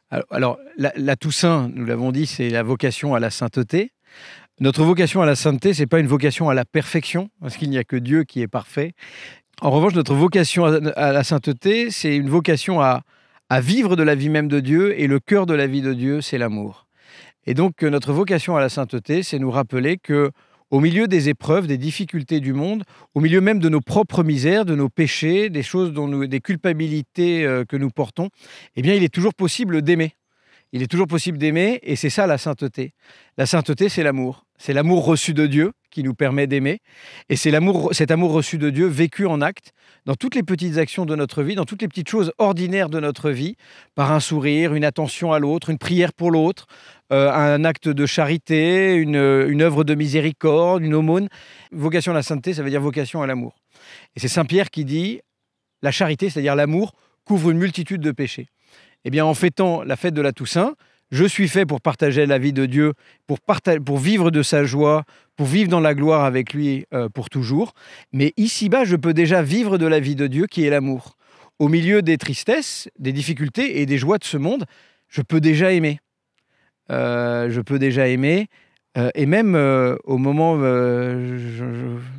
Alors, la Toussaint, nous l'avons dit, c'est la vocation à la sainteté. Notre vocation à la sainteté, ce n'est pas une vocation à la perfection, parce qu'il n'y a que Dieu qui est parfait. En revanche, notre vocation à la sainteté, c'est une vocation à vivre de la vie même de Dieu, et le cœur de la vie de Dieu, c'est l'amour. Et donc, notre vocation à la sainteté, c'est nous rappeler que au milieu des épreuves, des difficultés du monde, au milieu même de nos propres misères, de nos péchés, des choses des culpabilités que nous portons, eh bien, il est toujours possible d'aimer. Il est toujours possible d'aimer, et c'est ça la sainteté. La sainteté, c'est l'amour. C'est l'amour reçu de Dieu qui nous permet d'aimer. Et c'est cet amour reçu de Dieu vécu en acte, dans toutes les petites actions de notre vie, dans toutes les petites choses ordinaires de notre vie, par un sourire, une attention à l'autre, une prière pour l'autre, un acte de charité, une œuvre de miséricorde, une aumône. Vocation à la sainteté, ça veut dire vocation à l'amour. Et c'est Saint Pierre qui dit, la charité, c'est-à-dire l'amour, couvre une multitude de péchés. Eh bien, en fêtant la fête de la Toussaint, je suis fait pour partager la vie de Dieu, pour vivre de sa joie, pour vivre dans la gloire avec lui pour toujours. Mais ici-bas, je peux déjà vivre de la vie de Dieu qui est l'amour. Au milieu des tristesses, des difficultés et des joies de ce monde, je peux déjà aimer. Et même au moment,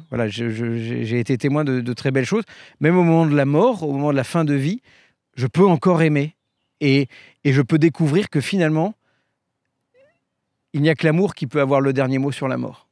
voilà, j'ai été témoin de très belles choses. Même au moment de la mort, au moment de la fin de vie, je peux encore aimer. Et je peux découvrir que finalement, il n'y a que l'amour qui peut avoir le dernier mot sur la mort.